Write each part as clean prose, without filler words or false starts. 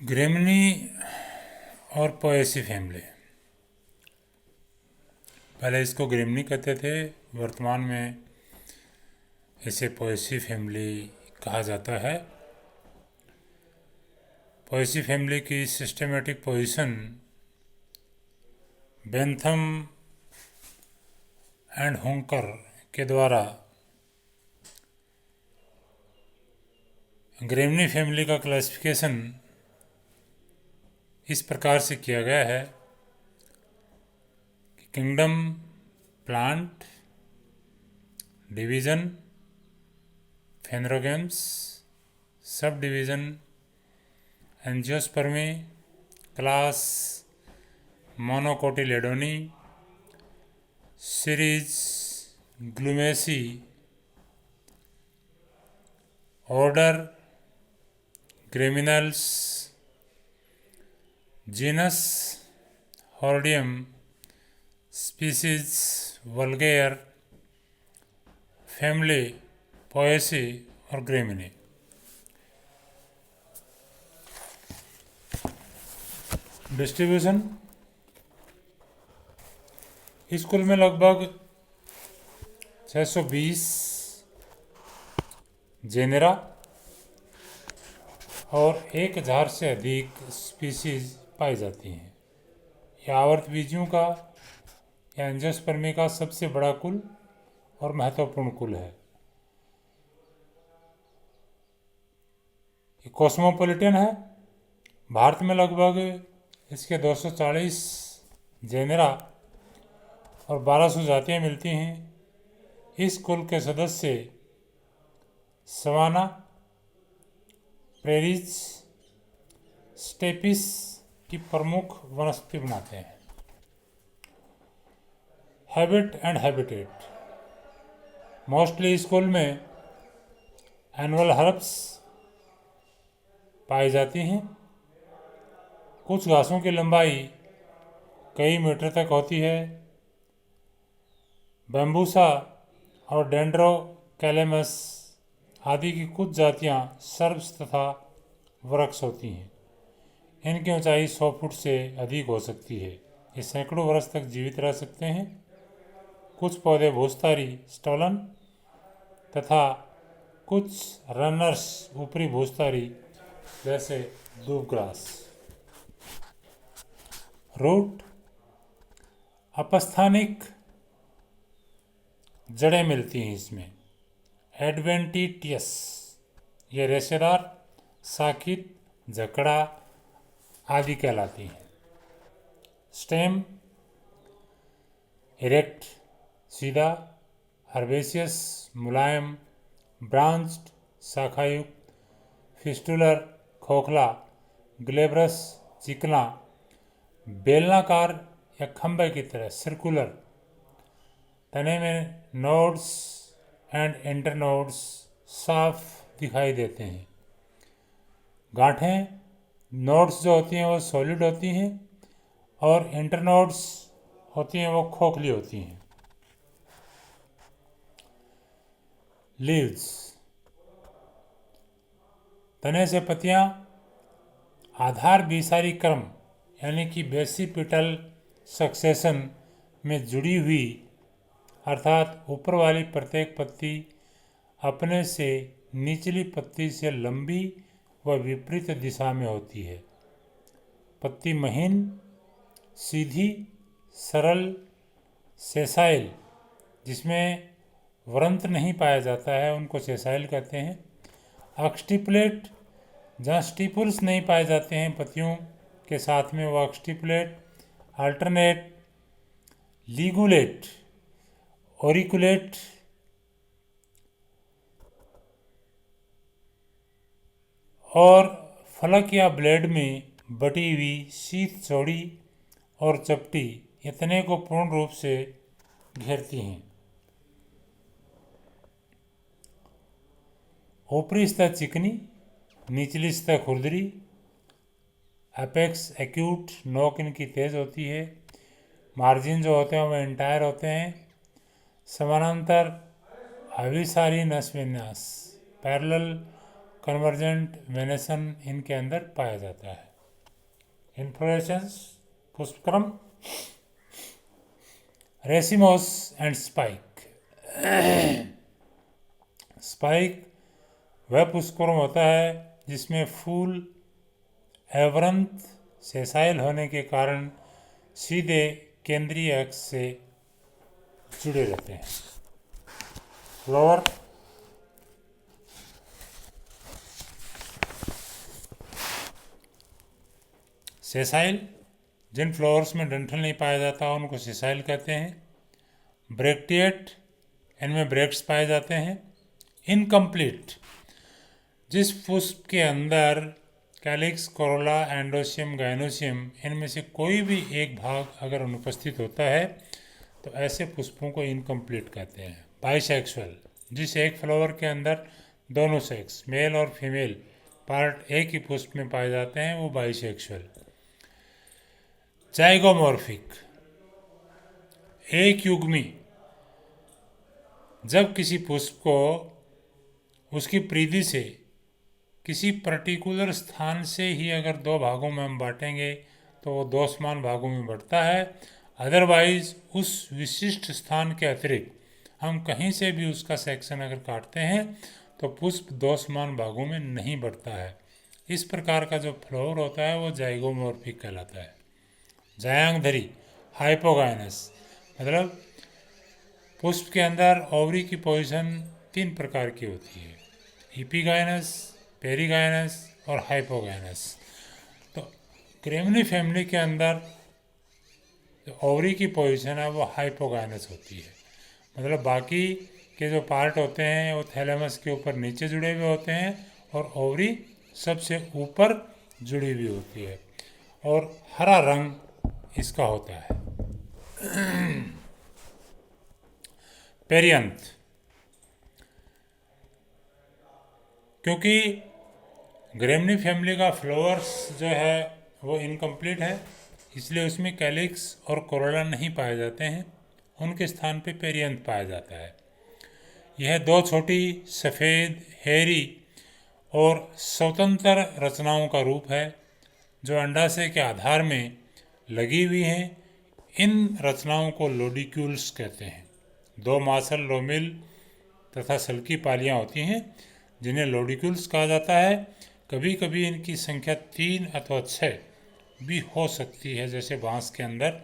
ग्रेमनी और Poaceae family, पहले इसको ग्रेमनी कहते थे, वर्तमान में इसे पोएसी फैमिली कहा जाता है। पोएसी फैमिली की सिस्टमेटिक पोजीशन बेंथम एंड होंकर के द्वारा ग्रेमनी फैमिली का क्लासिफिकेशन इस प्रकार से किया गया है कि kingdom, plant, division, phanerogams, sub division, Angiospermae, class Monocotyledonae, series Glumaceae, order Graminales, genus Hordeum, species vulgare, family Poaceae और ग्रेमिनी। डिस्ट्रीब्यूशन, इस कुल में लगभग 620 जेनेरा और 1000 से अधिक स्पीसीज पाई जाती हैं। यह आवर्तबीजियों का या एंजियोस्पर्मी का सबसे बड़ा कुल और महत्वपूर्ण कुल है। ये कॉस्मोपॉलिटन है। भारत में लगभग इसके 240 जेनेरा और 1200 जातियाँ मिलती हैं। इस कुल के सदस्य सवाना, प्रेरीज, स्टेपिस की प्रमुख वनस्पति बनाते हैं। Habit and habitat, mostly school में एनुअल हर्ब्स पाई जाती हैं। कुछ घासों की लंबाई कई मीटर तक होती है। बैम्बूसा और डेंड्रोकैलेमस आदि की कुछ जातियां सर्ब्स तथा वृक्ष होती हैं। इनकी ऊंचाई 100 फुट से अधिक हो सकती है। ये सैकड़ों वर्ष तक जीवित रह सकते हैं। कुछ पौधे भूस्थारी स्टोलन तथा कुछ रनर्स ऊपरी भूस्थारी जैसे दूबग्रास। रूट, अपस्थानिक जड़ें मिलती हैं इसमें, एडवेंटिटियस। ये रेशेदार, साकित, जकड़ा आदि कहलाती हैं। स्टेम, इरेक्ट सीधा, हर्बेसियस मुलायम, ब्रांच्ड शाखायुक्त, फिस्टुलर खोखला, ग्लेब्रस चिकना, बेलनाकार या खंभे की तरह सर्कुलर। तने में नोड्स एंड इंटरनोड्स साफ दिखाई देते हैं। गांठें, नोड्स जो होती हैं वो सॉलिड होती हैं और इंटरनोड्स होती हैं वो खोखली होती हैं। लीव्स, तने से पत्तियां आधार बीसारी क्रम यानी कि बेसिपिटल सक्सेशन में जुड़ी हुई, अर्थात ऊपर वाली प्रत्येक पत्ती अपने से निचली पत्ती से लंबी व विपरीत दिशा में होती है। पत्ती महीन, सीधी, सरल, सेसाइल, जिसमें व्रंत नहीं पाया जाता है उनको सेसाइल कहते हैं। अक्स्टिपुलेट, जहाँ स्टिपुल्स नहीं पाए जाते हैं पत्तियों के साथ में वो अक्स्टिपुलेट। अल्टरनेट, लीगुलेट, ओरिकुलेट, और फलक या ब्लेड में बटी हुई शीत चौड़ी और चपटी ये तने को पूर्ण रूप से घेरती हैं। ऊपरी सतह चिकनी, निचली सतह खुरदरी। एपेक्स एक्यूट, नोक इनकी तेज होती है। मार्जिन जो होते हैं वो एंटायर होते हैं। समानांतर अभिसारी नस विन्यास, पैरेलल कन्वर्जेंट वेनेसन इनके अंदर पाया जाता है। इन्फ्लोरेसेंस पुष्पक्रम, रेसिमोस एंड स्पाइक। स्पाइक वह पुष्पक्रम होता है जिसमें फूल एवरंत सेसाइल होने के कारण सीधे केंद्रीय अक्ष से जुड़े रहते हैं। फ्लावर सेसाइल, जिन फ्लावर्स में डंठल नहीं पाया जाता उनको सेसाइल कहते हैं। ब्रैक्टिएट, इनमें ब्रैक्ट्स पाए जाते हैं। इनकम्प्लीट, जिस पुष्प के अंदर कैलिक्स, कोरोला, एंडोसियम, गाइनोसियम इनमें से कोई भी एक भाग अगर अनुपस्थित होता है तो ऐसे पुष्पों को इनकम्प्लीट कहते हैं। बाइसेक्सुअल, जिस एक फ्लावर के अंदर दोनों सेक्स मेल और फीमेल पार्ट एक ही पुष्प में पाए जाते हैं वो बाइसेक्सुअल। जाइगोमॉर्फिक, एक युग्मी, जब किसी पुष्प को उसकी परिधि से किसी पर्टिकुलर स्थान से ही अगर दो भागों में हम बांटेंगे तो वो दो समान भागों में बढ़ता है। अदरवाइज उस विशिष्ट स्थान के अतिरिक्त हम कहीं से भी उसका सेक्शन अगर काटते हैं तो पुष्प दो समान भागों में नहीं बढ़ता है। इस प्रकार का जो फ्लावर होता है वो जाइगोमॉर्फिक कहलाता है। जायांगधरी, हाइपोगाइनस, मतलब पुष्प के अंदर ओवरी की पोजीशन 3 प्रकार की होती है, एपिगाइनस, पेरीगाइनस और हाइपोगाइनस। तो ग्रेमिनी फैमिली के अंदर जो ओवरी की पोजीशन है वो हाइपोगाइनस होती है, मतलब बाकी के जो पार्ट होते हैं वो थैलेमस के ऊपर नीचे जुड़े हुए होते हैं और ओवरी सबसे ऊपर जुड़ी हुई होती है और हरा रंग इसका होता है। पेरियंथ, क्योंकि ग्रेमिनी फैमिली का फ्लावर्स जो है वो इनकम्प्लीट है इसलिए उसमें कैलिक्स और कोरोला नहीं पाए जाते हैं, उनके स्थान पे पेरियंथ पाया जाता है। यह दो छोटी सफ़ेद, हेरी और स्वतंत्र रचनाओं का रूप है जो अंडाशय के आधार में लगी हुई हैं। इन रचनाओं को लोडिक्यूल्स कहते हैं। दो मासल, लोमिल तथा सल्की पालियाँ होती हैं जिन्हें लोडिक्यूल्स कहा जाता है। कभी कभी इनकी संख्या 3 अथवा 6 भी हो सकती है, जैसे बांस के अंदर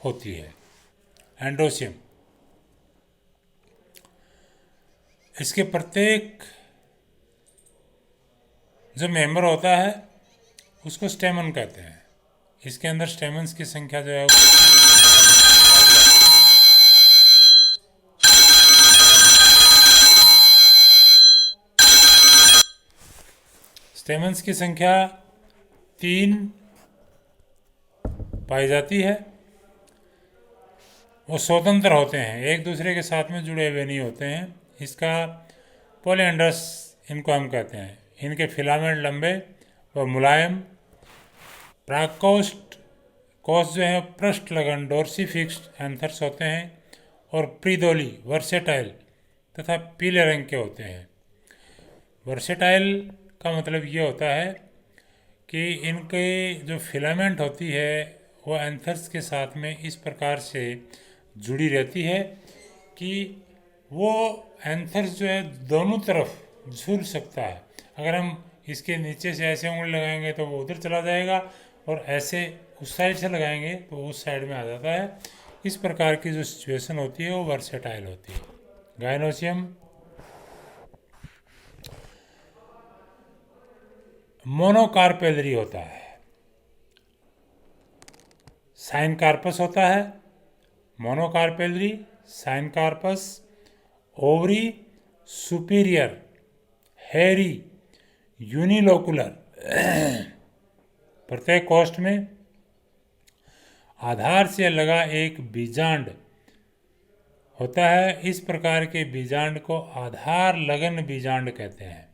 होती है। एंडोसियम, इसके प्रत्येक जो मेंबर होता है उसको स्टेमन कहते हैं। इसके अंदर स्टेमन्स की संख्या जो है स्टेमन्स की संख्या 3 पाई जाती है। वो स्वतंत्र होते हैं, एक दूसरे के साथ में जुड़े हुए नहीं होते हैं। इसका पोलियंडर्स इनको हम कहते हैं। इनके फिलामेंट लंबे व मुलायम, प्राकोस्ट कोष जो है पृष्ठ लगन डोर्सीफिक्स्ड एंथर्स होते हैं और प्रीदोली वर्सेटाइल तथा पीले रंग के होते हैं। वर्सेटाइल का मतलब ये होता है कि इनके जो फिलामेंट होती है वो एंथर्स के साथ में इस प्रकार से जुड़ी रहती है कि वो एंथर्स जो है दोनों तरफ झूल सकता है। अगर हम इसके नीचे से ऐसे उंगली लगाएंगे तो वो उधर चला जाएगा और ऐसे उस साइड से लगाएंगे तो वो उस साइड में आ जाता है। इस प्रकार की जो सिचुएशन होती है वो वर्सेटाइल होती है। गाइनोसियम मोनोकार्पेलरी होता है। साइनकार्पस होता है, मोनोकार्पेलरी, साइनकार्पस, ओवरी सुपीरियर, हेरी, यूनिलोकुलर। प्रत्येक कोष्ठ में आधार से लगा एक बीजांड होता है। इस प्रकार के बीजांड को आधार लगन बीजांड कहते हैं।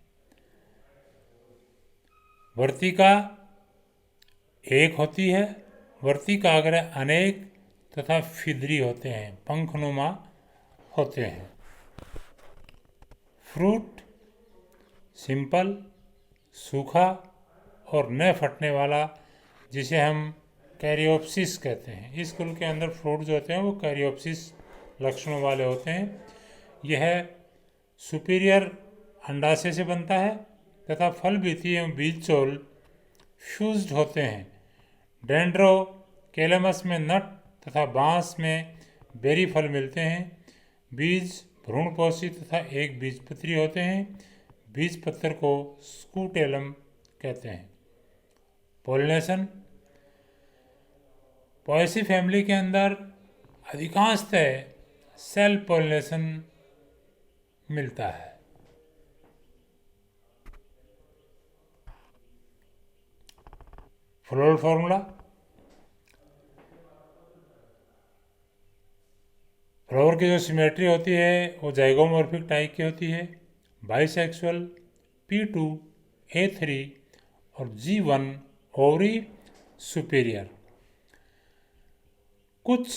वर्तिका एक होती है, वर्तिकाग्र अनेक तथा फिदरी होते हैं, पंखनुमा होते हैं। फ्रूट सिंपल, सूखा और न फटने वाला, जिसे हम कैरियोप्सिस कहते हैं। इस कुल के अंदर फ्रूट जो होते हैं वो कैरियोप्सिस लक्षणों वाले होते हैं। यह सुपीरियर अंडाशय से बनता है तथा फल बीती एवं बीज चोल फ्यूज्ड होते हैं। डेंड्रोकैलेमस में नट तथा बांस में बेरी फल मिलते हैं। बीज भ्रूणपोषी तथा एक बीजपत्री होते हैं। बीज पत्र को स्कूटेलम कहते हैं। पोलिनेशन, पोएसी फैमिली के अंदर अधिकांशतः सेल्फ पोलिनेशन मिलता है। फ्लोरल फॉर्मूला, फ्लावर की जो सिमेट्री होती है वो जाइगोमॉर्फिक टाइप की होती है। बाइसेक्सुअल, P2, A3 और G1 ओवरी सुपीरियर। कुछ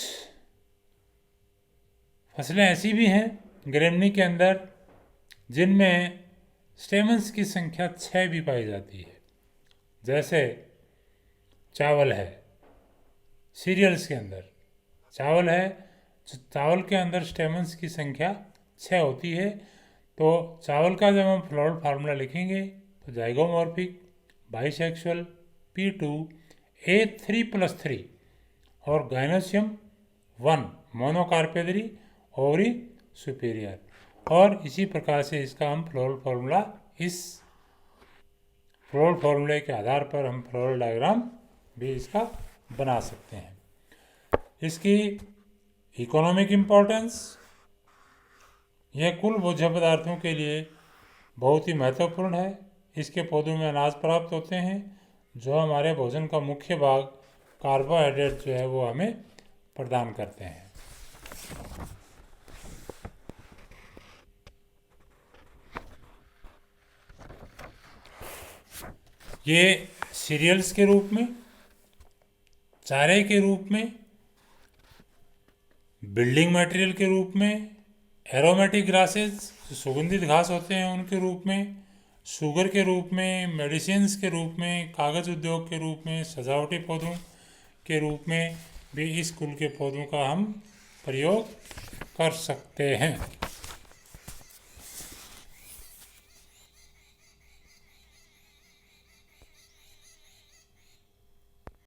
फसलें ऐसी भी हैं ग्रेमनी के अंदर जिनमें स्टेमन्स की संख्या 6 भी पाई जाती है, जैसे चावल है। सीरियल्स के अंदर चावल है, चावल के अंदर स्टेमन्स की संख्या 6 होती है। तो चावल का जब हम फ्लोरल फार्मूला लिखेंगे तो जाइगोमॉर्फिक, बाइसेक्सुअल, P2, A3+3 और गाइनोसियम 1 मोनोकार्पेदरी ओवरी सुपीरियर। और इसी प्रकार से इसका हम फ्लोरल फार्मूला, इस फ्लोरल फार्मूले के आधार पर हम फ्लोरल डायग्राम भी इसका बना सकते हैं। इसकी इकोनॉमिक इम्पोर्टेंस, यह कुल भोज्य पदार्थों के लिए बहुत ही महत्वपूर्ण है। इसके पौधों में अनाज प्राप्त होते हैं जो हमारे भोजन का मुख्य भाग कार्बोहाइड्रेट जो है वो हमें प्रदान करते हैं। ये सीरियल्स के रूप में, चारे के रूप में, बिल्डिंग मटेरियल के रूप में, एरोमेटिक ग्रासेस जो सुगंधित घास होते हैं उनके रूप में, शुगर के रूप में, मेडिसिन्स के रूप में, कागज़ उद्योग के रूप में, सजावटी पौधों के रूप में भी इस कुल के पौधों का हम प्रयोग कर सकते हैं।